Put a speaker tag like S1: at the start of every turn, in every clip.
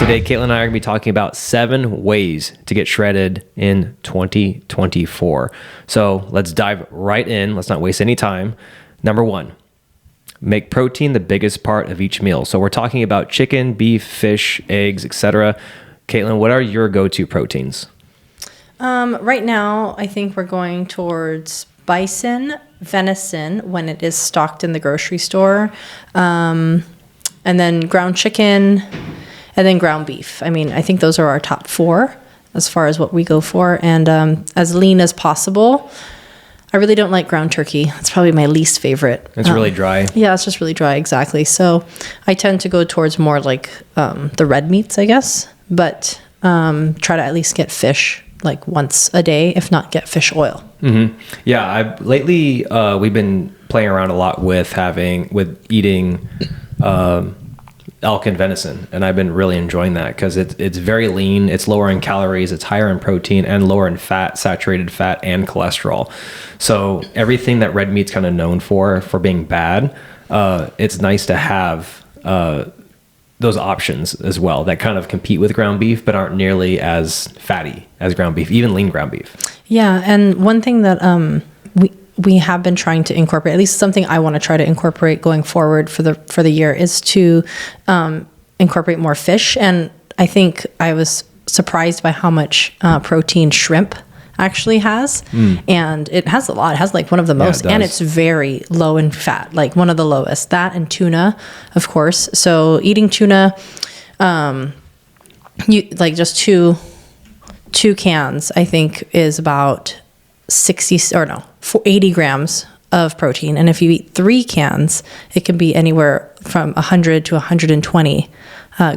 S1: Today, Caitlin and I are going to be talking about 7 ways to get shredded in 2024. So let's dive right in. Let's not waste any time. Number 1, make protein the biggest part of each meal. So we're talking about chicken, beef, fish, eggs, etc. Caitlin, what are your go-to proteins?
S2: Right now, I think we're going towards bison, venison when it is stocked in the grocery store, and then ground chicken, and then ground beef. I mean, I think those are our top 4 as far as what we go for, and as lean as possible. I really don't like ground turkey. It's probably my least favorite.
S1: It's really dry.
S2: Yeah, it's just really dry, exactly. So I tend to go towards more like the red meats, I guess, but try to at least get fish like once a day, if not get fish oil.
S1: Mm-hmm. Yeah, lately we've been playing around a lot with eating elk and venison, and I've been really enjoying that because it's very lean, it's lower in calories, it's higher in protein, and lower in fat, saturated fat, and cholesterol. So everything that red meat's kind of known for being bad, it's nice to have those options as well that kind of compete with ground beef but aren't nearly as fatty as ground beef, even lean ground beef. Yeah,
S2: and one thing that we have been trying to incorporate, at least something I want to try to incorporate going forward for the year, is to incorporate more fish. And I think I was surprised by how much protein shrimp actually has. And it has a lot. It has like one of the most, and it's very low in fat, like one of the lowest. That and tuna, of course. So eating tuna, you like just two cans, I think, is about 80 grams of protein. And if you eat 3 cans, it can be anywhere from 100 to 120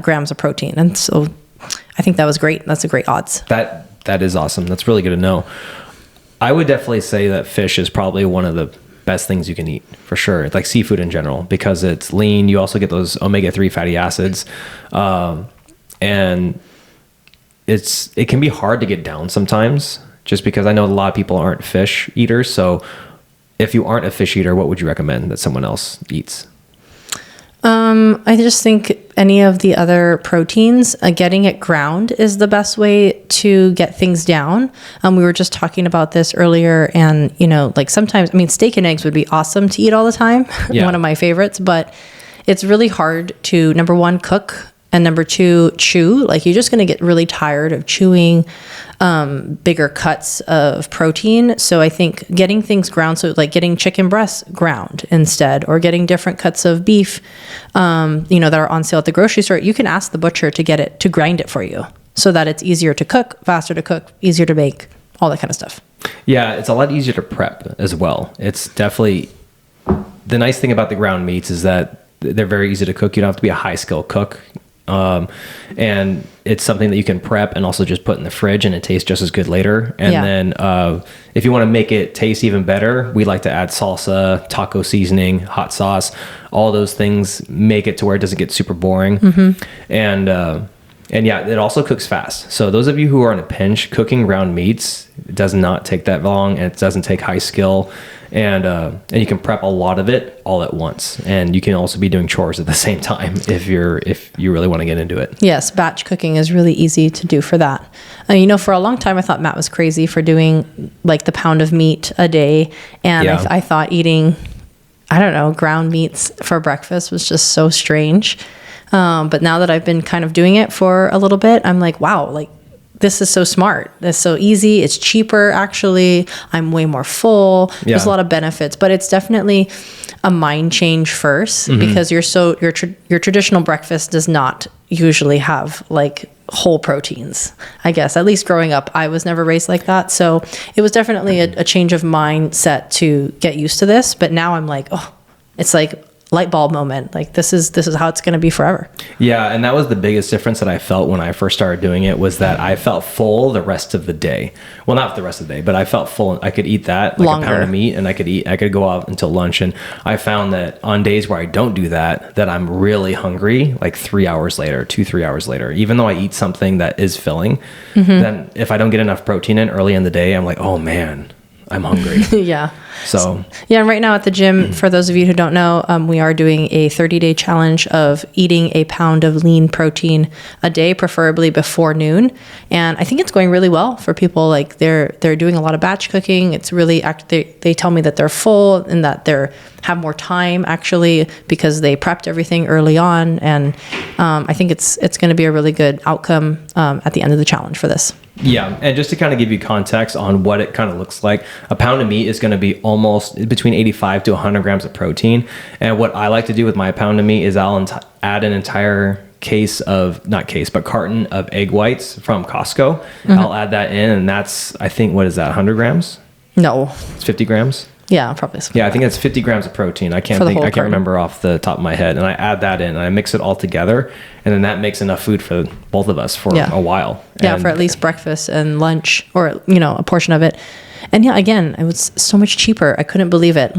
S2: grams of protein. And so I think that was great. That's a great odds.
S1: That is awesome. That's really good to know. I would definitely say that fish is probably one of the best things you can eat, for sure. Like seafood in general, because it's lean. You also get those omega-3 fatty acids. And it can be hard to get down sometimes, just because I know a lot of people aren't fish eaters. So if you aren't a fish eater, what would you recommend that someone else eats?
S2: I just think any of the other proteins, getting it ground is the best way to get things down. We were just talking about this earlier, and like sometimes, I mean, steak and eggs would be awesome to eat all the time. Yeah. One of my favorites, but it's really hard to, number 1, cook, and number 2, chew. Like you're just going to get really tired of chewing bigger cuts of protein. So I think getting things ground, so like getting chicken breasts ground instead, or getting different cuts of beef, that are on sale at the grocery store, you can ask the butcher to grind it for you so that it's easier to cook, faster to cook, easier to bake, all that kind of stuff.
S1: Yeah, it's a lot easier to prep as well. It's definitely, the nice thing about the ground meats is that they're very easy to cook. You don't have to be a high skill cook. And it's something that you can prep and also just put in the fridge, and it tastes just as good later. And then if you want to make it taste even better, we like to add salsa, taco seasoning, hot sauce. All those things make it to where it doesn't get super boring. Mm-hmm. And yeah, it also cooks fast. So those of you who are in a pinch, cooking ground meats does not take that long, and it doesn't take high skill. And you can prep a lot of it all at once, and you can also be doing chores at the same time if you really want to get into it.
S2: Yes, batch cooking is really easy to do for that. For a long time I thought Matt was crazy for doing like the pound of meat a day, and I thought eating, I don't know, ground meats for breakfast was just so strange. But now that I've been kind of doing it for a little bit, I'm like, wow, like this is so smart. It's so easy. It's cheaper, actually. I'm way more full. Yeah. There's a lot of benefits, but it's definitely a mind change first, because your traditional breakfast does not usually have like whole proteins. I guess at least growing up, I was never raised like that. So it was definitely a change of mindset to get used to this. But now I'm like, oh, it's like light bulb moment. Like this is how it's going to be forever.
S1: Yeah. And that was the biggest difference that I felt when I first started doing it, was that I felt full the rest of the day. Well, not the rest of the day, but I felt full. I could eat that like longer. A pound of meat, and I could go out until lunch. And I found that on days where I don't do that I'm really hungry, like 3 hours later, 2-3 hours later, even though I eat something that is filling. Then if I don't get enough protein in early in the day, I'm like, oh man, I'm hungry.
S2: Yeah.
S1: So
S2: yeah, right now at the gym, for those of you who don't know, we are doing a 30-day challenge of eating a pound of lean protein a day, preferably before noon. And I think it's going really well for people. Like they're doing a lot of batch cooking. It's really they tell me that they're full and that they're have more time actually because they prepped everything early on. And I think it's going to be a really good outcome at the end of the challenge for this.
S1: Yeah, and just to kind of give you context on what it kind of looks like, a pound of meat is going to be almost between 85 to 100 grams of protein. And what I like to do with my pound of meat is I'll add an entire carton of egg whites from Costco. Mm-hmm. I'll add that in, and that's, I think, what is that, 100 grams?
S2: No.
S1: It's 50 grams?
S2: Yeah, probably.
S1: Yeah, I think it's 50 grams of protein. I can't remember off the top of my head. And I add that in and I mix it all together. And then that makes enough food for both of us for a while.
S2: Yeah, for at least breakfast and lunch, or, a portion of it. And yeah, again, it was so much cheaper. I couldn't believe it.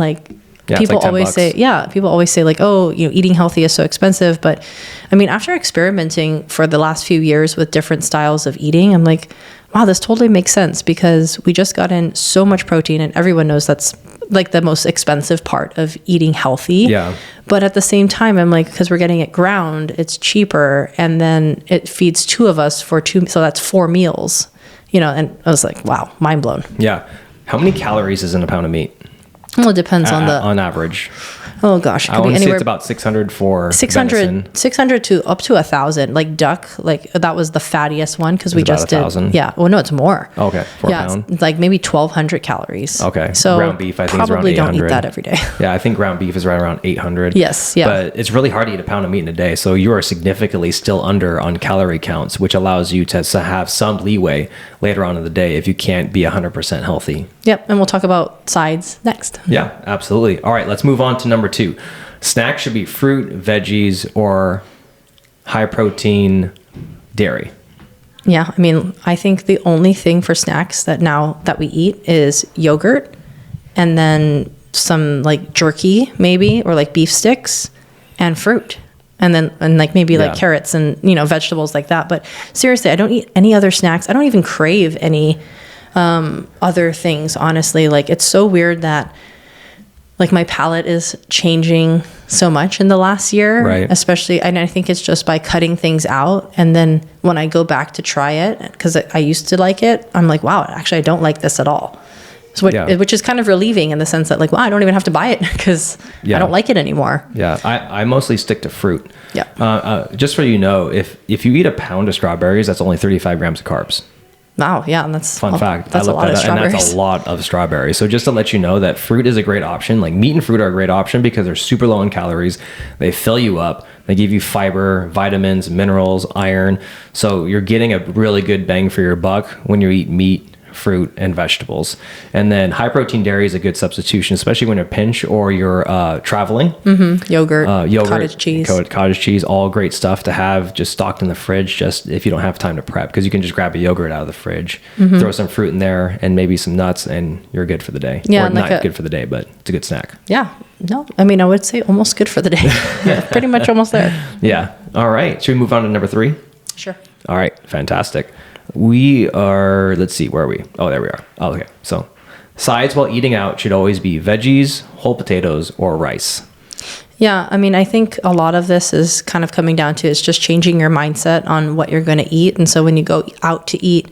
S2: People always say like, oh, eating healthy is so expensive. But I mean, after experimenting for the last few years with different styles of eating, I'm like, wow, this totally makes sense because we just got in so much protein, and everyone knows that's like the most expensive part of eating healthy.
S1: Yeah.
S2: But at the same time, I'm like, because we're getting it ground, it's cheaper, and then it feeds two of us for two, so that's 4 meals. And I was like, wow, mind blown.
S1: Yeah. How many calories is in a pound of meat?
S2: Well, it depends
S1: on average.
S2: Oh gosh,
S1: I want to say it's about 600 for
S2: 600 to up to 1,000. Like duck, like that was the fattiest one because we just did.
S1: 1,000?
S2: Yeah. Well, no, it's more.
S1: Okay, for a pound.
S2: It's like maybe 1,200 calories.
S1: Okay.
S2: So
S1: ground beef, I think, is around 800.
S2: Probably don't eat that every day.
S1: Yeah, I think ground beef is right around 800.
S2: Yes. Yeah.
S1: But it's really hard to eat a pound of meat in a day, so you are significantly still under on calorie counts, which allows you to have some leeway later on in the day if you can't be 100% healthy.
S2: Yep, and we'll talk about sides next.
S1: Yeah, absolutely. All right, let's move on to number 2. Snacks should be fruit, veggies, or high protein dairy.
S2: Yeah, I mean, I think the only thing for snacks that we eat is yogurt, and then some like jerky maybe, or like beef sticks, and fruit. And like maybe like carrots and, vegetables like that. But seriously, I don't eat any other snacks. I don't even crave any other things, honestly. Like, it's so weird that like my palate is changing so much in the last year,
S1: right?
S2: Especially, and I think it's just by cutting things out. And then when I go back to try it, because I used to like it, I'm like, wow, actually, I don't like this at all. So which is kind of relieving in the sense that like, wow, I don't even have to buy it because I don't like it anymore.
S1: Yeah, I mostly stick to fruit.
S2: Yeah.
S1: Just so you know, if you eat a pound of strawberries, that's only 35 grams of carbs.
S2: Wow, yeah, and that's
S1: fun fact.
S2: That's a lot of strawberries.
S1: And that's a lot of strawberries. So just to let you know that fruit is a great option. Like meat and fruit are a great option because they're super low in calories. They fill you up. They give you fiber, vitamins, minerals, iron. So you're getting a really good bang for your buck when you eat meat, fruit, and vegetables. And then high protein dairy is a good substitution, especially when you're pinch or you're traveling.
S2: Mm-hmm. Yogurt, cottage
S1: cheese, all great stuff to have just stocked in the fridge, just if you don't have time to prep, because you can just grab a yogurt out of the fridge, throw some fruit in there and maybe some nuts, and you're good for the day.
S2: Yeah,
S1: or not good for the day, but it's a good snack.
S2: Yeah. No, I mean, I would say almost good for the day. Yeah, pretty much almost there.
S1: Yeah. All right. Should we move on to number 3?
S2: Sure.
S1: All right. Fantastic. We are, let's see, where are we? Oh, there we are. Oh, okay. So sides while eating out should always be veggies, whole potatoes, or rice.
S2: Yeah. I mean, I think a lot of this is kind of coming down to it's just changing your mindset on what you're going to eat. And so when you go out to eat,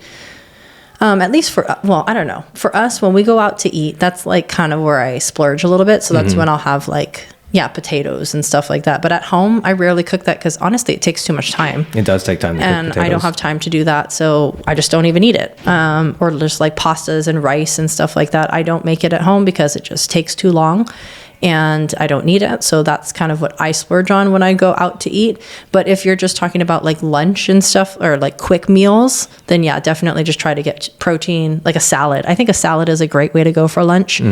S2: at least I don't know. For us, when we go out to eat, that's like kind of where I splurge a little bit. So that's when I'll have like, potatoes and stuff like that. But at home, I rarely cook that because honestly, it takes too much time.
S1: It does take time to cook potatoes.
S2: And I don't have time to do that. So I just don't even eat it. Or just like pastas and rice and stuff like that. I don't make it at home because it just takes too long and I don't need it. So that's kind of what I splurge on when I go out to eat. But if you're just talking about like lunch and stuff or like quick meals, then yeah, definitely just try to get protein, like a salad. I think a salad is a great way to go for lunch.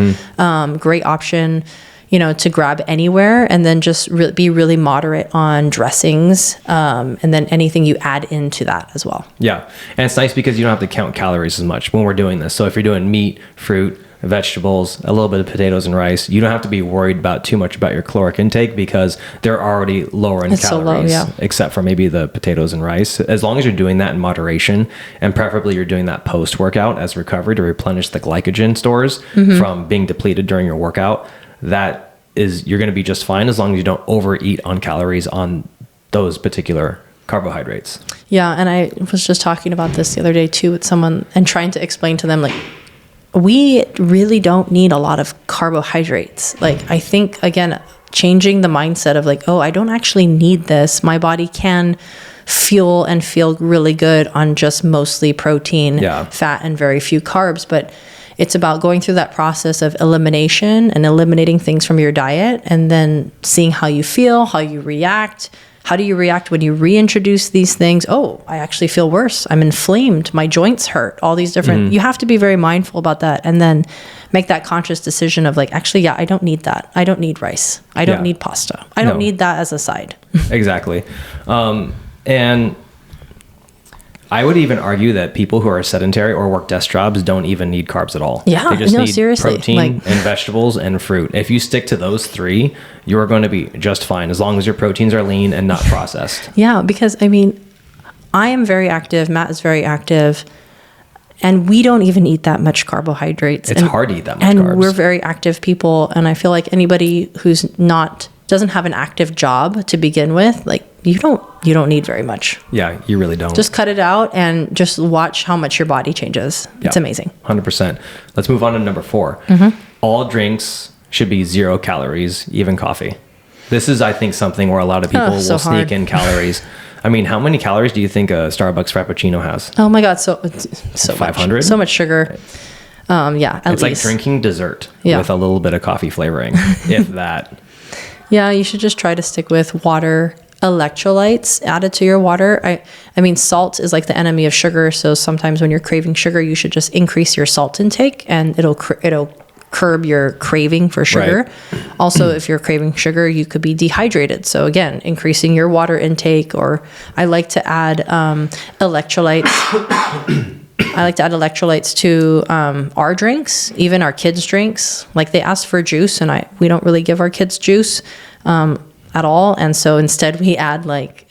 S2: Great option, to grab anywhere, and then just be really moderate on dressings, and then anything you add into that as well.
S1: Yeah. And it's nice because you don't have to count calories as much when we're doing this. So if you're doing meat, fruit, vegetables, a little bit of potatoes and rice. You don't have to be worried about too much about your caloric intake because they're already lower in calories,
S2: so low,
S1: except for maybe the potatoes and rice. As long as you're doing that in moderation, and preferably you're doing that post-workout as recovery to replenish the glycogen stores from being depleted during your workout, you're going to be just fine as long as you don't overeat on calories on those particular carbohydrates.
S2: Yeah, and I was just talking about this the other day too with someone and trying to explain to them, like, we really don't need a lot of carbohydrates. Like, I think, again, changing the mindset of like, oh, I don't actually need this. My body can fuel and feel really good on just mostly protein, fat, and very few carbs. But it's about going through that process of elimination and eliminating things from your diet and then seeing how you feel, how you react. How do you react when you reintroduce these things? Oh, I actually feel worse. I'm inflamed. My joints hurt. All these different, you have to be very mindful about that and then make that conscious decision of like, actually, I don't need that. I don't need rice. I don't need pasta. I don't need that as a side.
S1: Exactly. And I would even argue that people who are sedentary or work desk jobs don't even need carbs at all.
S2: Yeah,
S1: they just need
S2: seriously.
S1: Protein and vegetables and fruit. If you stick to those three, you're going to be just fine as long as your proteins are lean and not processed.
S2: Yeah, because I mean, I am very active. Matt is very active. And we don't even eat that much carbohydrates.
S1: It's hard to eat that much
S2: carbs.
S1: And
S2: we're very active people. And I feel like anybody who's doesn't have an active job to begin with, like, you don't need very much.
S1: Yeah, you really don't.
S2: Just cut it out and just watch how much your body changes. It's amazing.
S1: 100%. Let's move on to number 4. All drinks should be 0 calories, even coffee. This is, I think, something where a lot of people will sneak in calories. I mean, how many calories do you think a Starbucks Frappuccino has?
S2: Oh my God, so
S1: 500?
S2: So much sugar. At
S1: it's
S2: least.
S1: like drinking dessert with a little bit of coffee flavoring, if that.
S2: Yeah, you should just try to stick with water, electrolytes added to your water. I mean, salt is like the enemy of sugar. So sometimes when you're craving sugar, you should just increase your salt intake and it'll curb your craving for sugar. Right. Also, if you're craving sugar, you could be dehydrated. So again, increasing your water intake, or I like to add electrolytes. I like to add electrolytes to our drinks, even our kids' drinks. Like, they ask for juice, and we don't really give our kids juice at all. And so instead we add like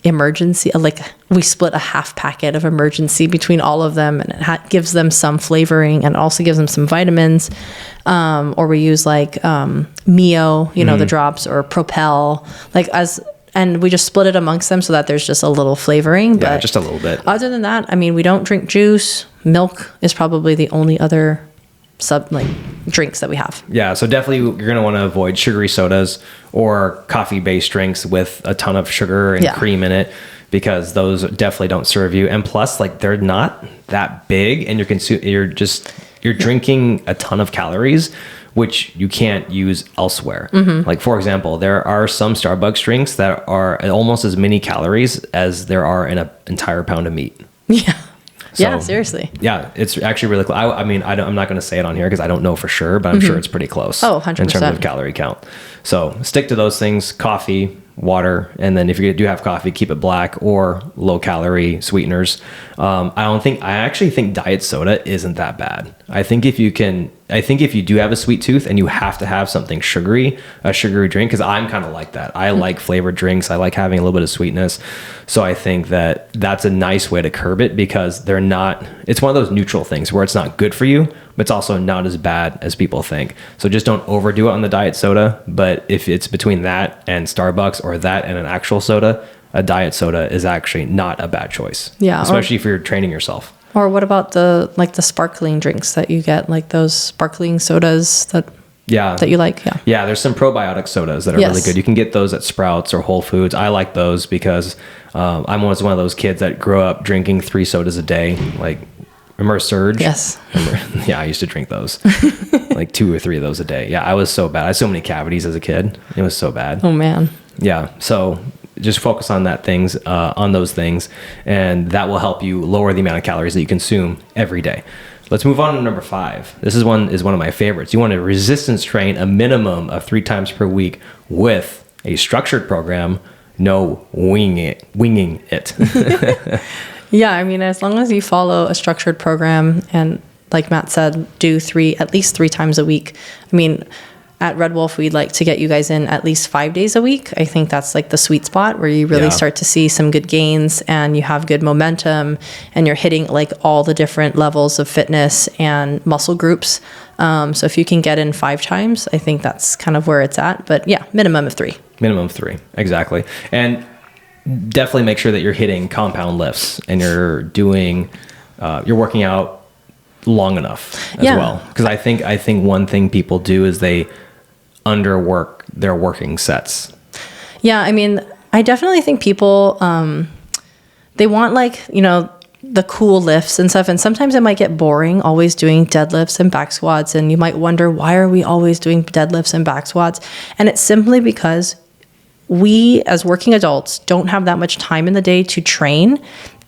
S2: emergency, like we split a half packet of emergency between all of them, and it gives them some flavoring and also gives them some vitamins. Or we use like Mio, the drops, or Propel, and we just split it amongst them so that there's just a little flavoring.
S1: Yeah,
S2: but
S1: just a little bit.
S2: Other than that, I mean, we don't drink juice. Milk is probably the only other drinks that we have.
S1: Yeah, so definitely you're going to want to avoid sugary sodas or coffee-based drinks with a ton of sugar and cream in it, because those definitely don't serve you. And plus, like, they're not that big, and you're drinking a ton of calories, which you can't use elsewhere. Like, for example, there are some Starbucks drinks that are almost as many calories as there are in an entire pound of meat.
S2: Yeah.
S1: So,
S2: yeah, seriously.
S1: Yeah, it's actually really close. I mean, I'm not going to say it on here because I don't know for sure, but I'm sure it's pretty close.
S2: Oh, 100%.
S1: In terms of calorie count. So stick to those things: coffee, water, and then if you do have coffee, keep it black or low calorie sweeteners. I actually think diet soda isn't that bad. I think if you do have a sweet tooth and you have to have something sugary, a sugary drink, because I'm kind of like that. I like flavored drinks. I like having a little bit of sweetness. So I think that that's a nice way to curb it, because it's one of those neutral things where it's not good for you, but it's also not as bad as people think. So just don't overdo it on the diet soda. But if it's between that and Starbucks, or that and an actual soda, a diet soda is actually not a bad choice.
S2: Yeah.
S1: Especially if you're training yourself.
S2: Or what about the sparkling drinks that you get, like those sparkling sodas that you like?
S1: Yeah, there's some probiotic sodas that are really good. You can get those at Sprouts or Whole Foods. I like those because I'm one of those kids that grew up drinking 3 sodas a day. Like, remember Surge?
S2: Yes.
S1: Yeah, I used to drink those. Like 2 or 3 of those a day. Yeah, I was so bad. I had so many cavities as a kid. It was so bad.
S2: Oh, man.
S1: Yeah, so just focus on those things, and that will help you lower the amount of calories that you consume every day. Let's move on to number 5. This is one of my favorites. You want to resistance train a minimum of 3 times per week with a structured program. No winging it.
S2: Yeah, I mean, as long as you follow a structured program and like Matt said, do at least 3 times a week. I mean, at Red Wolf, we'd like to get you guys in at least 5 days a week. I think that's like the sweet spot where you really start to see some good gains and you have good momentum and you're hitting like all the different levels of fitness and muscle groups. So if you can get in 5 times, I think that's kind of where it's at. But yeah, minimum of 3.
S1: Minimum of 3, exactly. And definitely make sure that you're hitting compound lifts and you're doing, you're working out long enough as well. Because I think one thing people do is they underwork their working sets.
S2: Yeah, I mean, I definitely think people, they want like, the cool lifts and stuff. And sometimes it might get boring always doing deadlifts and back squats. And you might wonder, why are we always doing deadlifts and back squats? And it's simply because we as working adults don't have that much time in the day to train.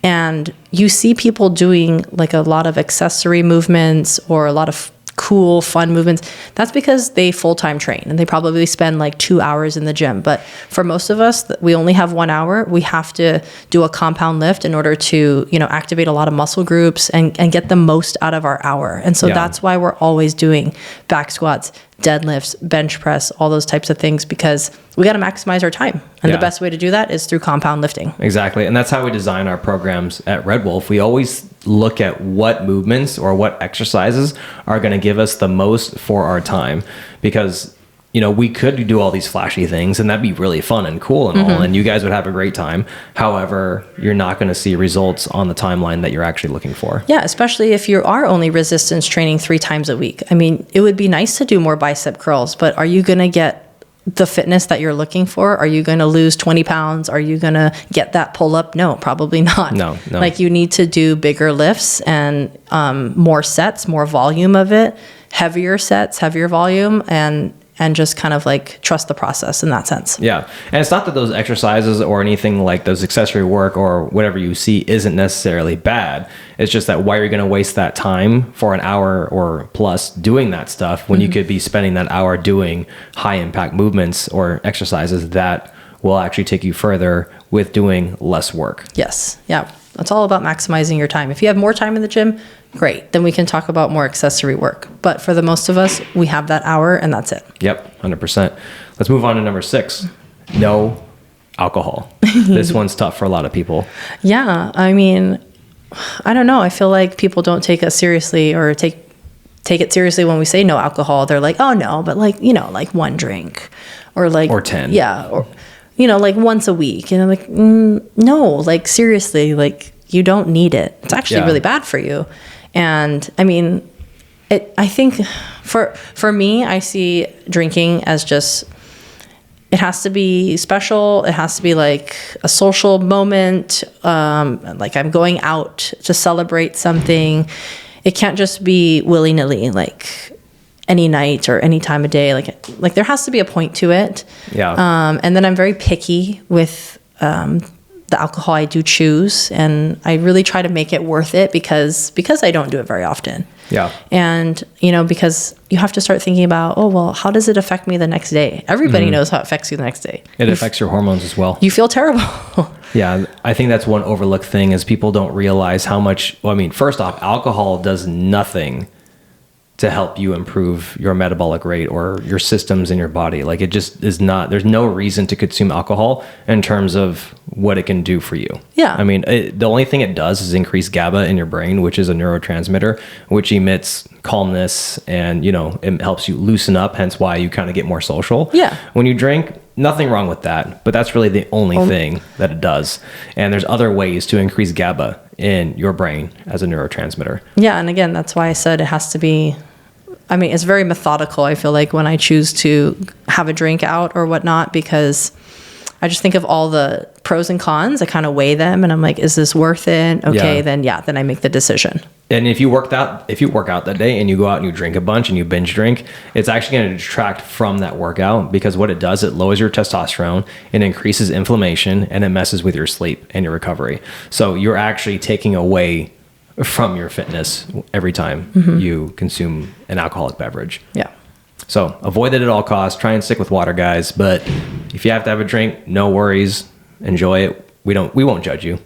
S2: And you see people doing like a lot of accessory movements or a lot of cool, fun movements. That's because they full-time train and they probably spend like 2 hours in the gym. But for most of us, we only have 1 hour. We have to do a compound lift in order to, activate a lot of muscle groups and get the most out of our hour. And so that's why we're always doing back squats, deadlifts, bench press, all those types of things, because we got to maximize our time. And the best way to do that is through compound lifting.
S1: Exactly. And that's how we design our programs at Red Wolf. We always look at what movements or what exercises are going to give us the most for our time, because we could do all these flashy things and that'd be really fun and cool and all, and you guys would have a great time. However, you're not going to see results on the timeline that you're actually looking for. Yeah,
S2: especially if you are only resistance training 3 times a week. I mean, it would be nice to do more bicep curls, but are you going to get the fitness that you're looking for? Are you going to lose 20 pounds? Are you going to get that pull up? No, probably not.
S1: No.
S2: Like you need to do bigger lifts and more sets, more volume of it, heavier sets, heavier volume, and just kind of like trust the process in that sense.
S1: Yeah. And it's not that those exercises or anything like those accessory work or whatever you see isn't necessarily bad. It's just that why are you going to waste that time for an hour or plus doing that stuff when you could be spending that hour doing high impact movements or exercises that will actually take you further with doing less work.
S2: Yes. Yeah. It's all about maximizing your time. If you have more time in the gym, great. Then we can talk about more accessory work. But for the most of us, we have that hour and that's it.
S1: Yep, 100%. Let's move on to number 6. No alcohol. This one's tough for a lot of people.
S2: Yeah. I mean, I don't know. I feel like people don't take us seriously or take it seriously when we say no alcohol. They're like, oh no, but like, like 1 drink or 10. Yeah. Or, like once a week. And I'm like, no, like seriously, like you don't need it. It's actually really bad for you. And I mean, I think for me, I see drinking as just, it has to be special. It has to be like a social moment. Like I'm going out to celebrate something. It can't just be willy-nilly, like any night or any time of day. Like there has to be a point to it.
S1: Yeah.
S2: And then I'm very picky with the alcohol I do choose, and I really try to make it worth it because I don't do it very often.
S1: Yeah.
S2: And because you have to start thinking about, oh well, how does it affect me the next day? Everybody knows how it affects you the next day.
S1: It affects your hormones as well.
S2: You feel terrible.
S1: Yeah, I think that's one overlooked thing is people don't realize how much. Well, I mean, first off, alcohol does nothing to help you improve your metabolic rate or your systems in your body. Like it just is not, there's no reason to consume alcohol in terms of what it can do for you.
S2: Yeah.
S1: I mean, the only thing it does is increase GABA in your brain, which is a neurotransmitter, which emits calmness and, it helps you loosen up. Hence why you kind of get more social.
S2: Yeah.
S1: When you drink, nothing wrong with that, but that's really the only thing that it does. And there's other ways to increase GABA in your brain as a neurotransmitter.
S2: Yeah. And again, that's why I said it has to be, I mean, it's very methodical. I feel like when I choose to have a drink out or whatnot, because I just think of all the pros and cons. I kind of weigh them and I'm like, is this worth it? Okay. Then I make the decision.
S1: And if you work out that day and you go out and you drink a bunch and you binge drink, it's actually going to detract from that workout, because what it does, it lowers your testosterone and increases inflammation and it messes with your sleep and your recovery. So you're actually taking away from your fitness every time you consume an alcoholic beverage.
S2: Yeah.
S1: So avoid it at all costs. Try and stick with water, guys. But if you have to have a drink, no worries. Enjoy it. We won't judge you.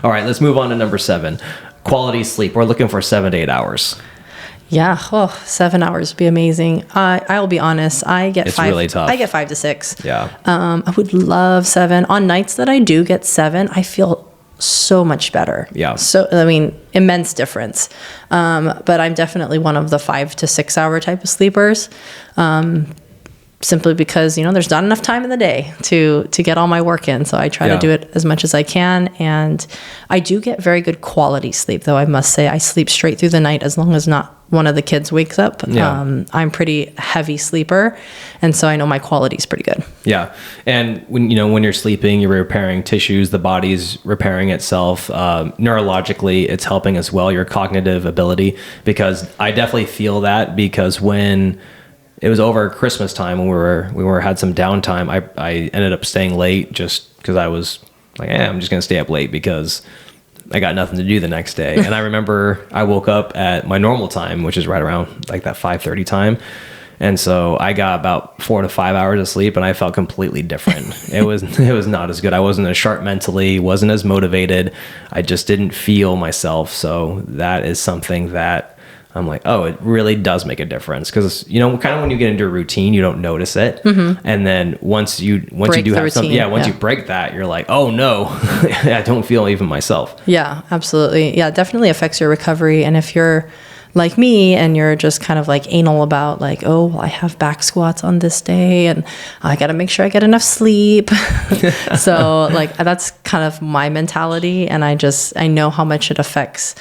S1: All right, let's move on to number 7. quality sleep. We're looking for 7 to 8 hours.
S2: Yeah, 7 hours would be amazing. I'll be honest.
S1: It's really tough.
S2: I get 5 to 6.
S1: Yeah.
S2: I would love 7. On nights that I do get 7, I feel so much better.
S1: Yeah.
S2: So, I mean, immense difference. But I'm definitely one of the 5 to 6 hour type of sleepers. Simply because, there's not enough time in the day to get all my work in. So I try to do it as much as I can. And I do get very good quality sleep, though. I must say I sleep straight through the night as long as not one of the kids wakes up. Yeah. I'm pretty heavy sleeper. And so I know my quality is pretty good.
S1: Yeah. And when you're sleeping, you're repairing tissues, the body's repairing itself. Neurologically, it's helping as well, your cognitive ability, because I definitely feel that, because when it was over Christmas time when we had some downtime, I ended up staying late just because I was like, I'm just going to stay up late because I got nothing to do the next day. And I remember I woke up at my normal time, which is right around like that 5:30 time. And so I got about 4 to 5 hours of sleep and I felt completely different. It was not as good. I wasn't as sharp mentally, wasn't as motivated. I just didn't feel myself. So that is something that I'm like, oh, it really does make a difference, because kind of when you get into a routine, you don't notice it, and then once you do have something, you break that, you're like, oh no, I don't feel even myself.
S2: Yeah, absolutely. Yeah, it definitely affects your recovery. And if you're like me and you're just kind of like anal about like, oh, well, I have back squats on this day and I got to make sure I get enough sleep. So like that's kind of my mentality, and I know how much it affects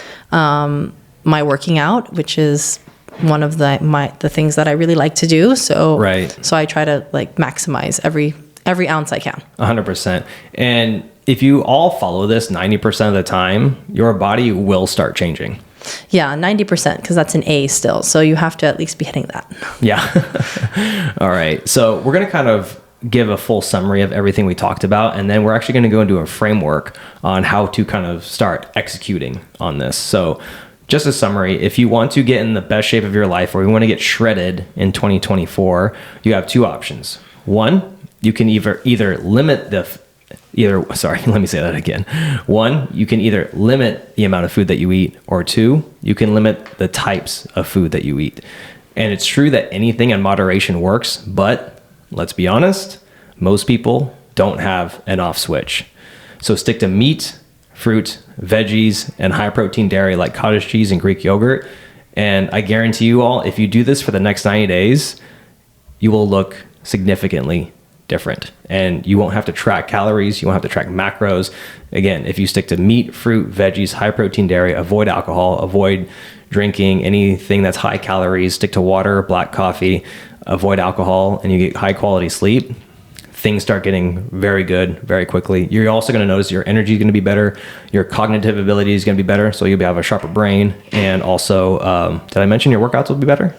S2: my working out, which is one of the things that I really like to do. So So I try to like maximize every ounce I can.
S1: 100%. And if you all follow this 90% of the time, your body will start changing.
S2: Yeah, 90%, because that's an A still. So you have to at least be hitting that.
S1: Yeah. All right. So we're going to kind of give a full summary of everything we talked about, and then we're actually going to go into a framework on how to kind of start executing on this. So just a summary, if you want to get in the best shape of your life, or you want to get shredded in 2024, you have two options. One, you can either limit let me say that again. One, you can either limit the amount of food that you eat, or two, you can limit the types of food that you eat. And it's true that anything in moderation works, but let's be honest, most people don't have an off switch. So stick to meat, fruit, veggies, and high protein dairy like cottage cheese and Greek yogurt. And I guarantee you all, if you do this for the next 90 days, you will look significantly different. And you won't have to track calories. You won't have to track macros. Again, if you stick to meat, fruit, veggies, high protein dairy, avoid alcohol, avoid drinking anything that's high calories, stick to water, black coffee, avoid alcohol, and you get high quality sleep, things start getting very good very quickly. You're also going to notice your energy is going to be better. Your cognitive ability is going to be better. So you'll have a sharper brain. And also, did I mention your workouts will be better?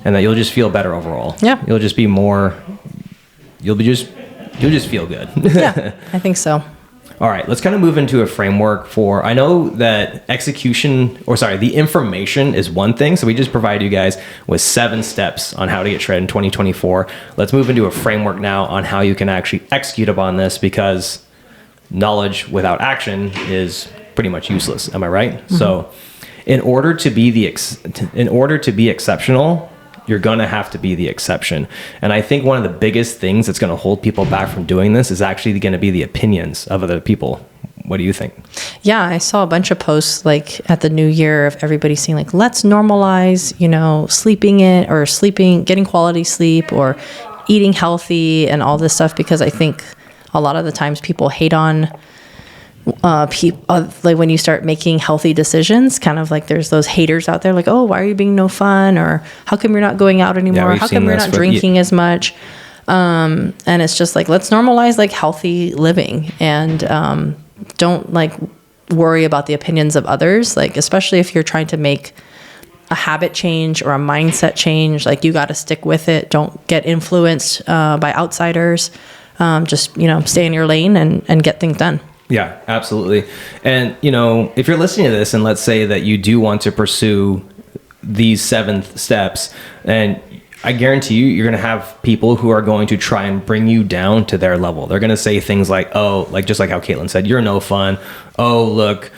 S1: And that you'll just feel better overall.
S2: Yeah.
S1: You'll just feel good.
S2: Yeah, I think so.
S1: All right, let's kind of move into a framework for, I know that the information is one thing. So we just provide you guys with 7 steps on how to get shredded in 2024. Let's move into a framework now on how you can actually execute upon this, because knowledge without action is pretty much useless. Am I right? Mm-hmm. So in order to be exceptional, you're going to have to be the exception. And I think one of the biggest things that's going to hold people back from doing this is actually going to be the opinions of other people. What do you think?
S2: Yeah, I saw a bunch of posts like at the new year of everybody saying like, let's normalize, getting quality sleep or eating healthy and all this stuff, because I think a lot of the times people hate on like when you start making healthy decisions, kind of like there's those haters out there like, oh, why are you being no fun? Or how come you're not going out anymore? How come you're not drinking as much? And it's just like, let's normalize like healthy living, and don't like worry about the opinions of others. Like, especially if you're trying to make a habit change or a mindset change, like you got to stick with it. Don't get influenced by outsiders. Just, stay in your lane and get things done.
S1: Yeah, absolutely. And, if you're listening to this and let's say that you do want to pursue these 7 steps, and I guarantee you're going to have people who are going to try and bring you down to their level. They're going to say things like, oh, like just like how Caitlin said, you're no fun. Oh, look,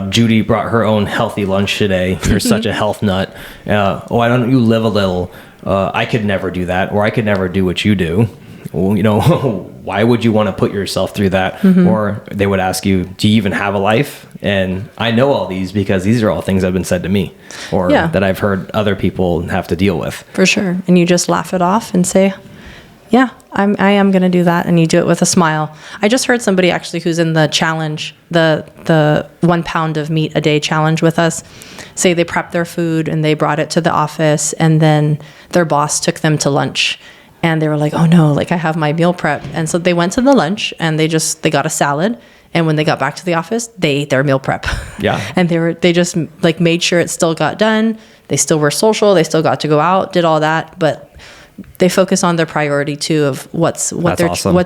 S1: Judy brought her own healthy lunch today. You're such a health nut. Why don't you live a little? I could never do that, or I could never do what you do. Well, why would you want to put yourself through that? Or they would ask you, do you even have a life? And I know all these because these are all things that have been said to me, or that I've heard other people have to deal with. For sure.
S2: And you just laugh it off and say, yeah, I am going to do that. And you do it with a smile. I just heard somebody actually who's in the challenge, the 1 pound of meat a day challenge with us, say they prepped their food and they brought it to the office, and then their boss took them to lunch. And they were like, oh no, like I have my meal prep. And so they went to the lunch and they got a salad. And when they got back to the office, they ate their meal prep.
S1: Yeah.
S2: And they just like made sure it still got done. They still were social. They still got to go out, did all that. But they focus on their priority too of what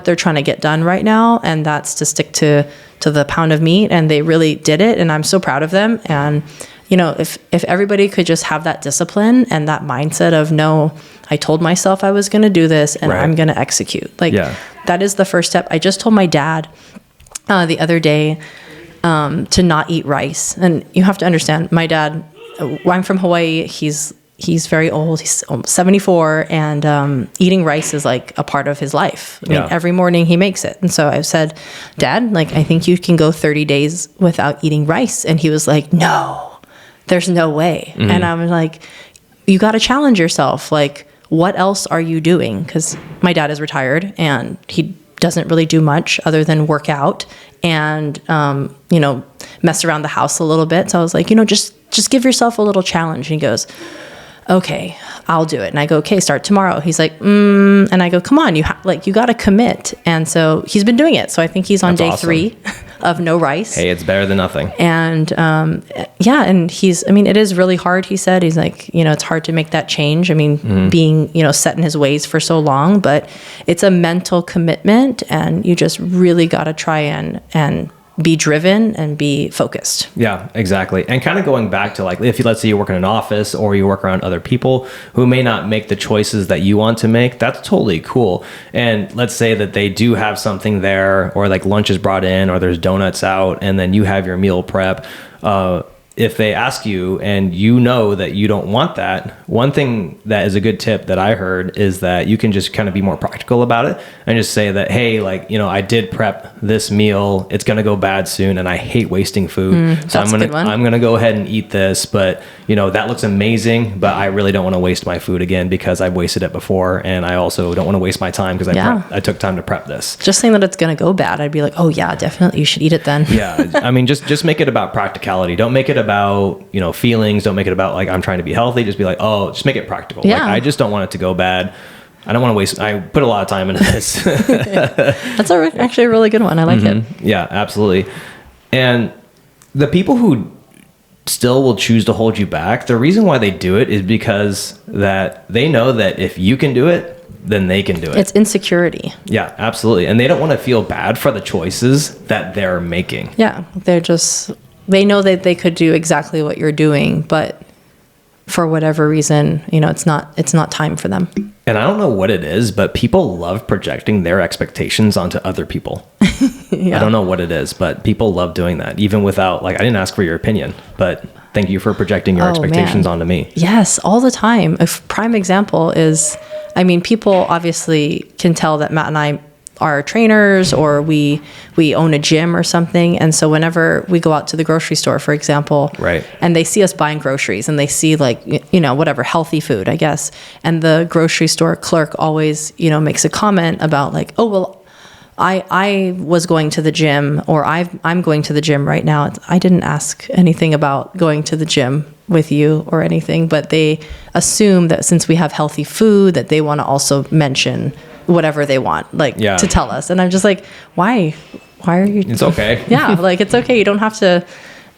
S2: they're trying to get done right now. And that's to stick to the pound of meat. And they really did it. And I'm so proud of them. And if everybody could just have that discipline and that mindset of, no, I told myself I was going to do this and I'm going to execute. That is the first step. I just told my dad the other day to not eat rice. And you have to understand, my dad, I'm from Hawaii. He's very old. He's 74, and eating rice is like a part of his life. I mean, every morning he makes it. And so I said, Dad, like, I think you can go 30 days without eating rice. And he was like, no, there's no way. And I was like, you got to challenge yourself. Like, what else are you doing? Because my dad is retired and he doesn't really do much other than work out and, mess around the house a little bit. So I was like, just give yourself a little challenge. And he goes, okay, I'll do it. And I go, okay, start tomorrow. He's like, and I go, come on, you got to commit. And so he's been doing it. So I think he's on day 3 of no rice.
S1: Hey, it's better than nothing.
S2: And, and it is really hard. He said, he's like, it's hard to make that change. I mean, being, set in his ways for so long, but it's a mental commitment, and you just really got to try and be driven and be focused.
S1: Yeah, exactly. And kind of going back to like, if let's say you work in an office or you work around other people who may not make the choices that you want to make, that's totally cool. And let's say that they do have something there, or like lunch is brought in, or there's donuts out, and then you have your meal prep. If they ask you and that you don't want that, one thing that is a good tip that I heard is that you can just kind of be more practical about it and just say that, hey, I did prep this meal. It's going to go bad soon, and I hate wasting food. So I'm going to go ahead and eat this, but that looks amazing, but I really don't want to waste my food again because I've wasted it before. And I also don't want to waste my time because I took time to prep this.
S2: Just saying that it's going to go bad, I'd be like, oh yeah, definitely you should eat it then.
S1: Yeah. I mean, just make it about practicality. Don't make it about feelings. Don't make it about like I'm trying to be healthy. Just be like, oh, just make it practical.
S2: Yeah.
S1: Like, I just don't want it to go bad. I don't want to waste. I put a lot of time into this.
S2: That's actually a really good one. I like it.
S1: Yeah, absolutely. And the people who still will choose to hold you back, the reason why they do it is because that they know that if you can do it, then they can do it.
S2: It's insecurity.
S1: Yeah, absolutely. And they don't want to feel bad for the choices that they're making.
S2: Yeah, they know that they could do exactly what you're doing, but for whatever reason, it's not time for them.
S1: And I don't know what it is, but people love projecting their expectations onto other people. Yeah. I don't know what it is, but people love doing that, even without, like, I didn't ask for your opinion, but thank you for projecting your expectations onto me.
S2: Yes, all the time. A prime example is, people obviously can tell that Matt and I are trainers, or we own a gym or something. And so whenever we go out to the grocery store, for example,
S1: right,
S2: and they see us buying groceries and they see like, whatever, healthy food, I guess. And the grocery store clerk always, makes a comment about like, oh, well, I was going to the gym, or I'm going to the gym right now. I didn't ask anything about going to the gym with you or anything, but they assume that since we have healthy food, that they want to also mention whatever they want, to tell us. And I'm just like, why are you?
S1: It's okay.
S2: Yeah. Like, it's okay. You don't have to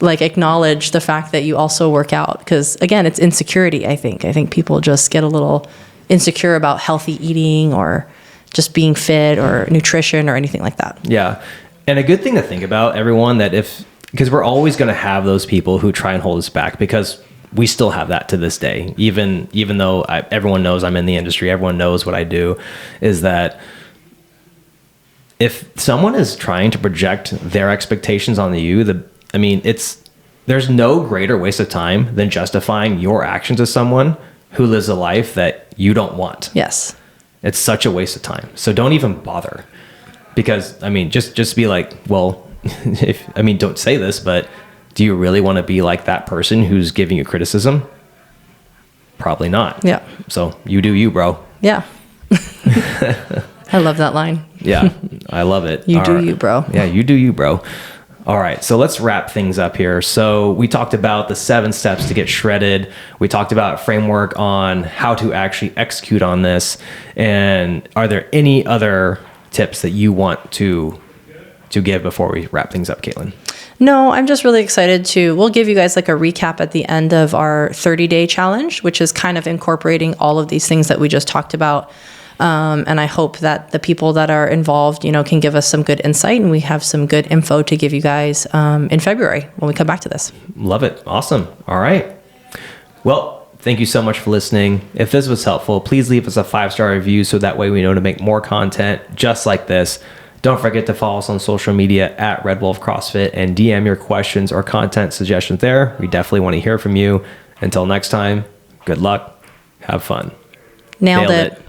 S2: acknowledge the fact that you also work out. Cause again, it's insecurity. I think people just get a little insecure about healthy eating or just being fit or nutrition or anything like that.
S1: Yeah. And a good thing to think about, everyone, because we're always going to have those people who try and hold us back, because we still have that to this day, even though everyone knows I'm in the industry, everyone knows what I do, is that if someone is trying to project their expectations on you, I mean, there's no greater waste of time than justifying your actions to someone who lives a life that you don't want.
S2: Yes.
S1: It's such a waste of time. So don't even bother. Because, I mean, just be like, well, don't say this, but do you really want to be like that person who's giving you criticism? Probably not.
S2: Yeah.
S1: So you do you, bro.
S2: Yeah. I love that line.
S1: Yeah, I love it.
S2: You do you, bro.
S1: Yeah, you do you, bro. All right, so let's wrap things up here. So we talked about the 7 steps to get shredded. We talked about a framework on how to actually execute on this. And are there any other tips that you want to give before we wrap things up, Caitlin?
S2: No, I'm just really excited we'll give you guys like a recap at the end of our 30-day challenge, which is kind of incorporating all of these things that we just talked about. And I hope that the people that are involved, can give us some good insight, and we have some good info to give you guys in February when we come back to this.
S1: Love it. Awesome. All right. Well, thank you so much for listening. If this was helpful, please leave us a 5-star review so that way we know to make more content just like this. Don't forget to follow us on social media at Red Wolf CrossFit and DM your questions or content suggestions there. We definitely want to hear from you. Until next time, good luck. Have fun.
S2: Nailed it.